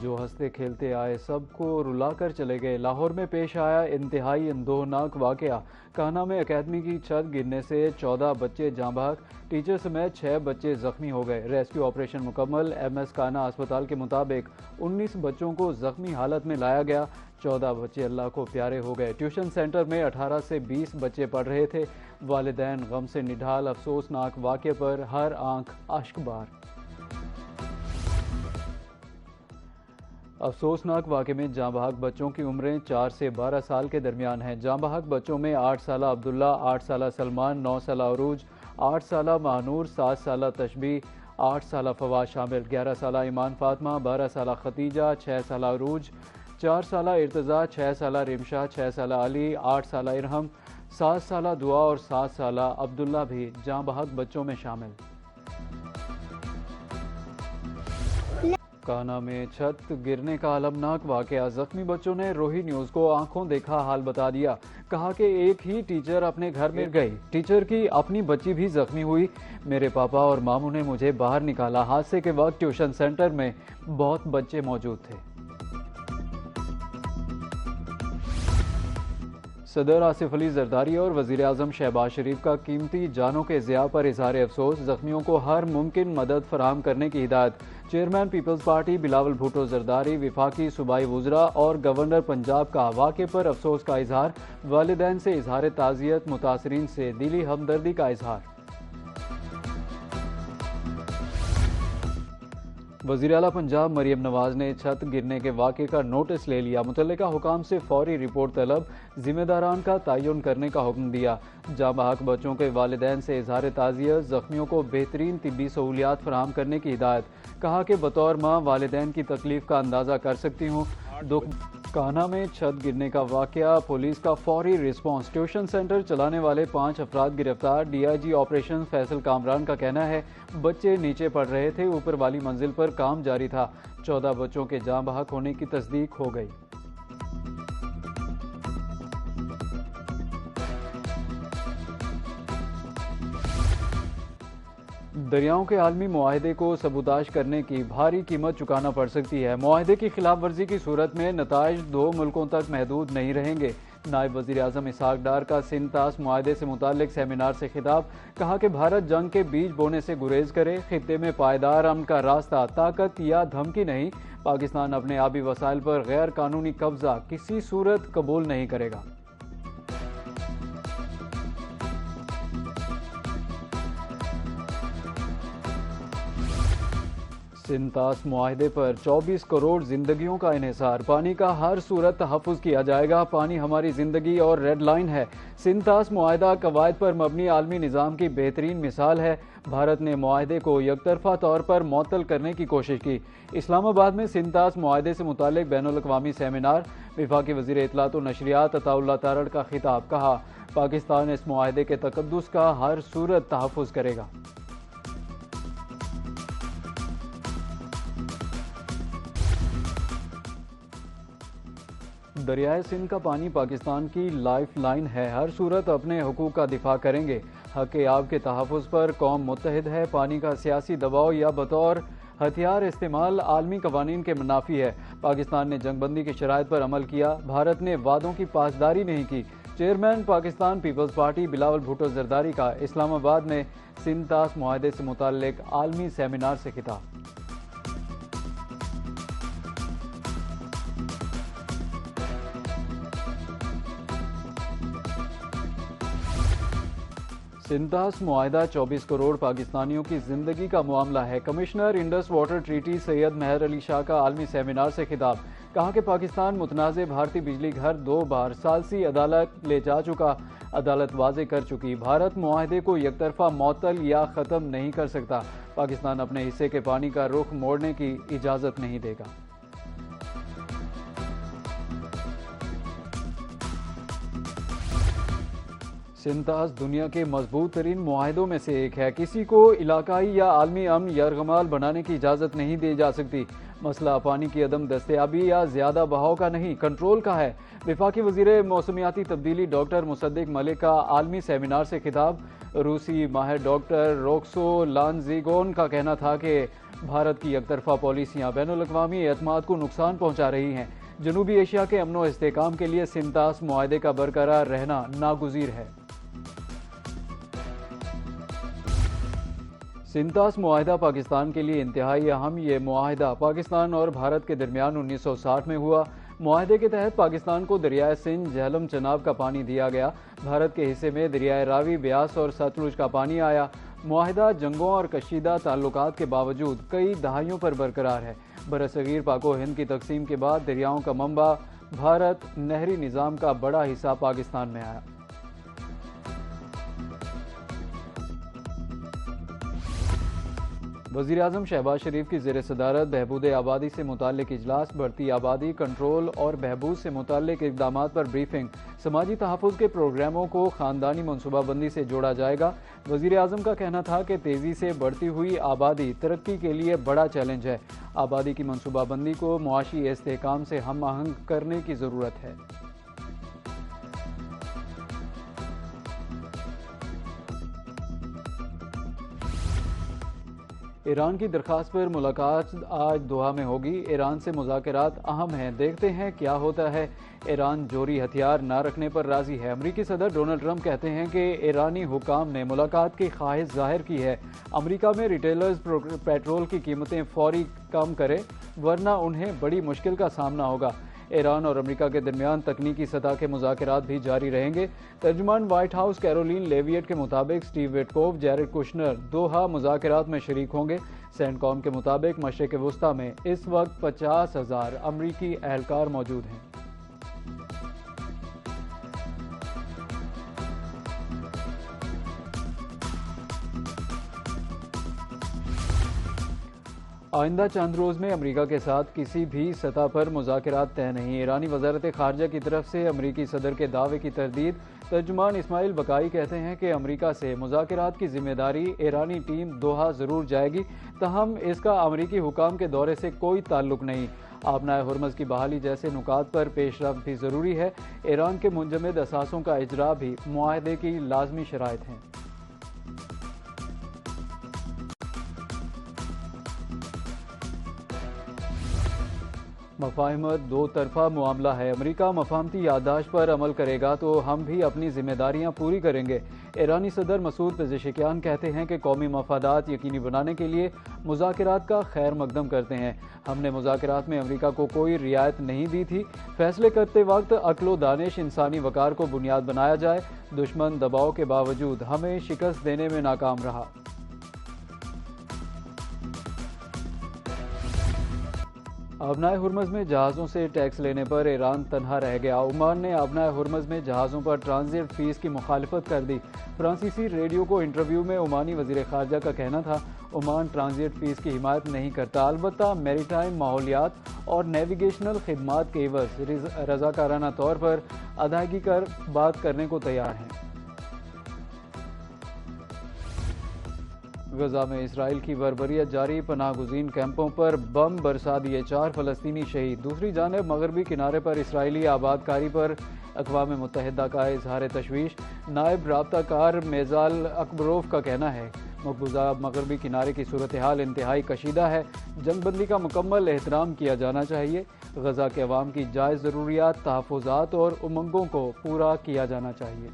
जो हंसते खेलते आए सबको रुलाकर चले गए। लाहौर में पेश आया इंतहाई अंदोहनाक वाकया। कान्हा में अकेडमी की छत गिरने से 14 बच्चे जाँ बहक, टीचर समेत 6 बच्चे जख्मी हो गए। रेस्क्यू ऑपरेशन मुकम्मल। MS कान्हा अस्पताल के मुताबिक 19 बच्चों को जख्मी हालत में लाया गया। 14 बच्चे अल्लाह को प्यारे हो गए। ट्यूशन सेंटर में 18 से 20 बच्चे पढ़ रहे थे। वालिदैन गम से निढाल। अफसोसनाक वाक़े पर हर आंख अश्कबार। अफसोसनाक वाक़े में जाँ बहक बच्चों की उम्रें 4 से 12 साल के दरमियान हैं। जाँ बहक बच्चों में 8 साला अब्दुल्ला, 8 साला सलमान, 9 साला अरूज, 8 साला महानूर, 7 साला तशबी, 8 साला फवाद शामिल। 11 साला ईमान फातमा, 12 साला खतीजा, 6 साला अरूज, 4 साला इर्तज़ा, 6 साला रिमशा, 6 साला अली, 8 साला इरहम, 7 साला दुआ और 7 साला अब्दुल्ला भी जाँ बहक बच्चों में शामिल। कान्हा में छत गिरने का अलमनाक वाकया। जख्मी बच्चों ने रोही न्यूज़ को आंखों देखा हाल बता दिया। कहा कि एक ही टीचर अपने घर में गई, टीचर की अपनी बच्ची भी जख्मी हुई। मेरे पापा और मामू ने मुझे बाहर निकाला। हादसे के वक्त ट्यूशन सेंटर में बहुत बच्चे मौजूद थे। सदर आसिफ अली जरदारी और वज़ीर आज़म शहबाज शरीफ का कीमती जानों के ज़िया पर इज़हार अफसोस। जख्मियों को हर मुमकिन मदद फराहम करने की हिदायत। चेयरमैन पीपल्स पार्टी बिलावल भुट्टो जरदारी, विफाकी सूबाई वुज़रा और गवर्नर पंजाब का वाक़े पर अफसोस का इज़हार। वालिदैन से इज़हार ताज़ियत, मुतासरीन से दिली हमदर्दी का इज़हार। वज़ीर आला पंजाब मरियम नवाज ने छत गिरने के वाक़े का नोटिस ले लिया। मुतल्लिका हुकाम से फौरी रिपोर्ट तलब, जिम्मेदारान का तयन करने का हुक्म दिया। जाँ बहक बच्चों के वालिदैन से इज़हार ताज़ियत, ज़ख्मियों को बेहतरीन तिब्बी सहूलियात फराहम करने की हिदायत। कहा कि बतौर माँ वालिदैन की तकलीफ का अंदाज़ा कर सकती हूँ। दुख। कान्हा में छत गिरने का वाक़या, पुलिस का फौरी रिस्पॉन्स। ट्यूशन सेंटर चलाने वाले 5 अफराद गिरफ्तार। DIG ऑपरेशन फैसल कामरान का कहना है बच्चे नीचे पढ़ रहे थे, ऊपर वाली मंजिल पर काम जारी था। 14 बच्चों के जाँ बहक होने की तस्दीक हो गई। दरियाओं के आलमी मुआहदे को सबूताश करने की भारी कीमत चुकाना पड़ सकती है। मुआहदे की खिलाफ वर्जी की सूरत में नताइज 2 मुल्कों तक महदूद नहीं रहेंगे। नायब वज़ीर आज़म इसहाक डार का सिंध तास मुआहदे से मुताल्लिक सेमिनार से खिताब। कहा कि भारत जंग के बीज बोने से गुरेज करे। खित्ते में पायदार अमन का रास्ता ताकत या धमकी नहीं। पाकिस्तान अपने आबी वसाइल पर गैर कानूनी कब्जा किसी सूरत कबूल नहीं करेगा। सिंध तास मुआहदे पर 24 करोड़ जिंदगियों का इन्हिसार। पानी का हर सूरत तहफ़्फ़ुज़ किया जाएगा। पानी हमारी जिंदगी और रेड लाइन है। सिंध तास मुआहदा कवायद पर मबनी आलमी निज़ाम की बेहतरीन मिसाल है। भारत ने मुआहदे को यकतरफा तौर पर मुअत्तल करने की कोशिश की। इस्लामाबाद में सिंध तास मुआहदे से मुताल्लिक बैनुल अक़वामी सेमिनार। विफाकी वज़ीर इत्तलात व नशरियात अताउल्लाह तारड़ का खिताब। कहा पाकिस्तान इस मुआहदे के तक़द्दुस का हर सूरत तहफ़्फ़ुज़ करेगा। दरियाए सिंध का पानी पाकिस्तान की लाइफ लाइन है। हर सूरत अपने हुकूक का दिफा करेंगे। हक़ आब के तहफ़्फ़ुज़ पर कौम मुत्तहिद है। पानी का सियासी दबाव या बतौर हथियार इस्तेमाल आलमी कवानीन के मुनाफी है। पाकिस्तान ने जंगबंदी की शराइत पर अमल किया। भारत ने वादों की पासदारी नहीं की। Chairman Pakistan Peoples party Bilawal Bhutto Zardari का इस्लामाबाद में सिंध तास मुआहदे से मुताल्लिक आलमी सेमिनार से खिताब। सिंध तास मुआहदा 24 करोड़ पाकिस्तानियों की जिंदगी का मामला है। Commissioner Indus water treaty Syed Mehr Ali Shah का आलमी सेमिनार से खिताब। कहा कि पाकिस्तान मुतनाज़ भारतीय बिजली घर 2 बार सालसी अदालत ले जा चुका। अदालत वाजे कर चुकी। भारत मुआहदे को यकतरफा मुअत्तल या ख़त्म नहीं कर सकता। पाकिस्तान अपने हिस्से के पानी का रुख मोड़ने की इजाज़त नहीं देगा। सिंतास दुनिया के मजबूत तरीन मुआहदों में से एक है। किसी को इलाकाई या आलमी अमन यरगमाल बनाने की इजाज़त नहीं दी जा सकती। मसला पानी की अदम दस्तयाबी या ज़्यादा बहाव का नहीं, कंट्रोल का है। वफाकी वज़ीर मौसमियाती तब्दीली डॉक्टर मुसद्दिक मलिक का आलमी सेमिनार से खिताब। रूसी माहिर डॉक्टर रोक्सो लानजीगोन का कहना था कि भारत की एकतरफा पॉलिसियाँ बैनुल-अक़वामी एतमाद को नुकसान पहुँचा रही हैं। जनूबी एशिया के अमन व इस्तेहकाम के लिए सिंतास मुआहदे का बरकरार रहना नागुज़ीर है। सिंतास मुआहदा पाकिस्तान के लिए इंतहाई अहम। ये मुआहदा पाकिस्तान और भारत के दरमियान 1960 में हुआ। मुआहदे के तहत पाकिस्तान को दरियाए सिंध, झेलम, चनाब का पानी दिया गया। भारत के हिस्से में दरियाए रावी, ब्यास और सतलुज का पानी आया। मुआहदा जंगों और कशीदा ताल्लुकात के बावजूद कई दहाइयों पर बरकरार है। बरसगीर पाको हिंद की तकसीम के बाद दरियाओं का मंबा भारत, नहरी निज़ाम का बड़ा हिस्सा पाकिस्तान में आया। वज़ीर आज़म शहबाज शरीफ की ज़ेर सदारत बहबूद आबादी से मुताल्लिक इजलास, बढ़ती आबादी कंट्रोल और बहबूद से मुताल्लिक इक़दामात पर ब्रीफिंग। समाजी तहफ़्फ़ुज़ के प्रोग्रामों को ख़ानदानी मनसूबाबंदी से जोड़ा जाएगा। वज़ीर आज़म का कहना था कि तेज़ी से बढ़ती हुई आबादी तरक्की के लिए बड़ा चैलेंज है। आबादी की मनसूबाबंदी को मुआशी इस्तेहकाम से हम आहंग करने की ज़रूरत है। ईरान की दरख्वास्त पर मुलाकात आज दोहा में होगी। ईरान से मुज़ाकरात अहम हैं, देखते हैं क्या होता है। ईरान जोरी हथियार ना रखने पर राज़ी है। अमरीकी सदर डोनाल्ड ट्रंप कहते हैं कि ईरानी हुकाम ने मुलाकात की ख्वाहिश जाहिर की है। अमरीका में रिटेलर्स पेट्रोल की कीमतें फौरी कम करें वरना उन्हें बड़ी मुश्किल का सामना होगा। ईरान और अमेरिका के दरमियान तकनीकी सतह के मुज़ाकरात भी जारी रहेंगे। तर्जुमान व्हाइट हाउस कैरोलिन लेविएट के मुताबिक स्टीव विटकोव, जैरेड कुशनर दोहा मुज़ाकरात में शरीक होंगे। सेंटकॉम के मुताबिक मशरिक़ वुस्ता में इस वक्त 50,000 अमरीकी एहलकार मौजूद हैं। आइंदा चंद रोज़ में अमरीका के साथ किसी भी सतह पर मुज़ाकरात तय नहीं। ईरानी वज़ारत ख़ारजा की तरफ से अमरीकी सदर के दावे की तरदीद। तर्जुमान इस्माइल बकाई कहते हैं कि अमरीका से मुज़ाकरात की जिम्मेदारी ईरानी टीम दोहा ज़रूर जाएगी, तहम इसका अमरीकी हुकाम के दौरे से कोई ताल्लुक नहीं। आबनाए हुर्मज़ की बहाली जैसे नुकात पर पेशरफ्त भी ज़रूरी है। ईरान के मुंजमद असासों का इजरा भी मुआहदे की लाजमी शराइत हैं। मफाहिमत दो तरफा मामला है। अमरीका मफाहमती याददाश्त पर अमल करेगा तो हम भी अपनी जिम्मेदारियां पूरी करेंगे। ईरानी सदर मसूद पेज़ेशकियान कहते हैं कि कौमी मफादात यकीनी बनाने के लिए मुज़ाकरात का खैर मकदम करते हैं। हमने मुज़ाकरात में अमरीका को कोई रियायत नहीं दी थी। फैसले करते वक्त अक्लो दानिश, इंसानी वक़ार को बुनियाद बनाया जाए। दुश्मन दबाव के बावजूद हमें शिकस्त देने में नाकाम रहा। आबनाए हुर्मज़ में जहाज़ों से टैक्स लेने पर ईरान तनहा रह गया। ओमान ने आबनाए हुर्मज़ में जहाज़ों पर ट्रांजिट फ़ीस की मुखालफत कर दी। फ्रांसीसी रेडियो को इंटरव्यू में ओमानी वज़ीर ख़ारजा का कहना था, ओमान ट्रांजिट फ़ीस की हिमायत नहीं करता, अलबत्ता मैरीटाइम माहौलियात और नेविगेशनल खिदमात के एवज़ रज़ाकाराना तौर पर अदायगी कर बात करने को तैयार हैं। गजा में इसराइल की बर्बरियत जारी। पनाह गुज़ीन कैंपों पर बम बरसा दिए, 4 फ़लस्तीनी शहीद। दूसरी जानब मगरबी किनारे पर इसराइली आबादकारी पर अक़वाम मुत्तहिदा का इजहार तशवीश। नायब राब्ताकार मेज़ाल अकबरोव का कहना है, मकबूजा मगरबी किनारे की सूरत हाल इंतहाई कशीदा है। जंगबंदी का मुकम्मल एहतराम किया जाना चाहिए। गजा के अवाम की जायज़ ज़रूरियात, तहफ़्फ़ुज़ात और उमंगों को पूरा किया जाना चाहिए।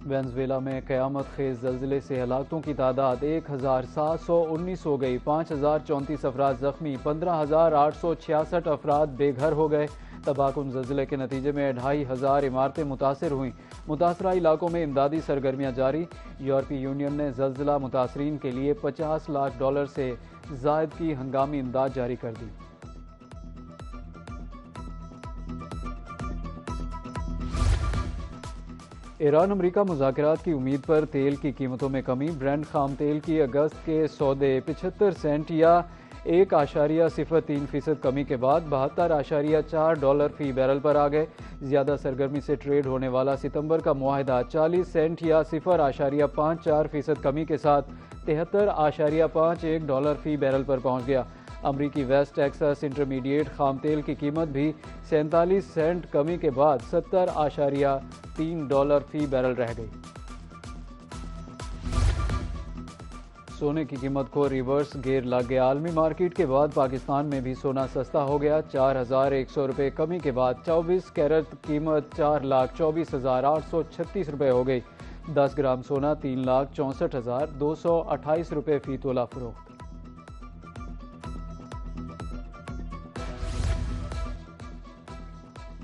वेनेज़ुएला में क़यामत खेज़ ज़लज़ले से हलाकतों की तादाद 1719 हो गई। 5034 अफराद ज़ख्मी, 15,866 अफराद बेघर हो गए। तबाहकुन ज़लज़ले के नतीजे में 2500 इमारतें मुतासर हुईं। मुतासरा इलाकों में इमदादी सरगर्मियाँ जारी। यूरोपीय यूनियन ने ज़लज़ला मुतासरीन के लिए $50 लाख से ज़ायद की हंगामी इमदाद जारी कर दी। ईरान अमरीका मुज़ाकरात की उम्मीद पर तेल की कीमतों में कमी। ब्रेंट खाम तेल की अगस्त के सौदे 75 सेंट या 1.03% कमी के बाद $72.4 फी बैरल पर आ गए। ज़्यादा सरगर्मी से ट्रेड होने वाला सितंबर का मुआहदा 40 सेंट या 0.54% कमी के साथ $73.51 फी बैरल पर पहुंच गया। अमरीकी वेस्ट टेक्सास इंटरमीडिएट खाम तेल की कीमत भी 47 सेंट कमी के बाद $70.3 फी बैरल रह गई। सोने की कीमत को रिवर्स गेयर लग गया। आलमी मार्केट के बाद पाकिस्तान में भी सोना सस्ता हो गया। 4,100 रुपये कमी के बाद 24 कैरेट कीमत 4,24,836 रुपये हो गई। 10 ग्राम सोना 3,64,228 रुपये फी तोला फरोख्त।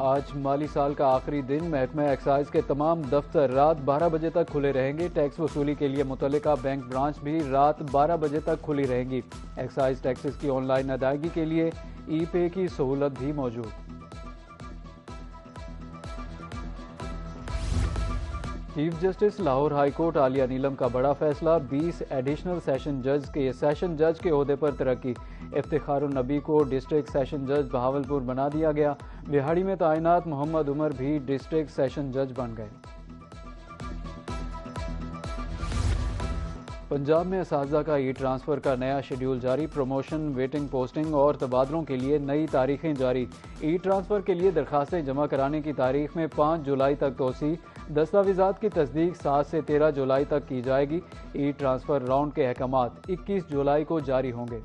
आज माली साल का आखिरी दिन। महकमा एक्साइज के तमाम दफ्तर रात 12 बजे तक खुले रहेंगे। टैक्स वसूली के लिए मुतल्लिका बैंक ब्रांच भी रात 12 बजे तक खुली रहेंगी। एक्साइज टैक्सेस की ऑनलाइन अदायगी के लिए ई पे की सहूलत भी मौजूद। Chief justice Lahore high court Aliya Neelum का बड़ा फैसला। 20 एडिशनल सेशन जज के ओहदे पर तरक्की। इफ्तिखारुन नबी को डिस्ट्रिक्ट सेशन जज बहावलपुर बना दिया गया। बिहाड़ी में तैनात मोहम्मद उमर भी डिस्ट्रिक्ट सेशन जज बन गए। पंजाब में असातिज़ा का ई ट्रांसफ़र का नया शेड्यूल जारी। प्रमोशन, वेटिंग, पोस्टिंग और तबादलों के लिए नई तारीखें जारी। ई ट्रांसफ़र के लिए दरखास्तें जमा कराने की तारीख में 5 जुलाई तक तोसी। दस्तावेज़ात की तस्दीक 7 से 13 जुलाई तक की जाएगी। ई ट्रांसफ़र राउंड के अहकामात 21 जुलाई को जारी होंगे।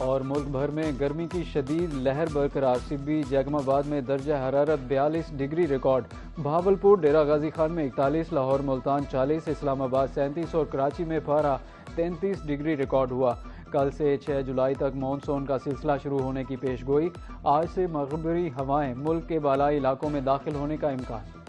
और मुल्क भर में गर्मी की शदीद लहर बरकरार। सिब्बी जैगमाबाद में दर्जा हरारत 42 डिग्री रिकॉर्ड। बहावलपुर, डेरा गाजी खान में 41, लाहौर मुल्तान 40, इस्लामाबाद 37 और कराची में पारा 33 डिग्री रिकॉर्ड हुआ। कल से 6 जुलाई तक मानसून का सिलसिला शुरू होने की पेशगोई। आज से मगरबी हवाएं मुल्क के बालाई इलाकों में दाखिल होने का इम्कान।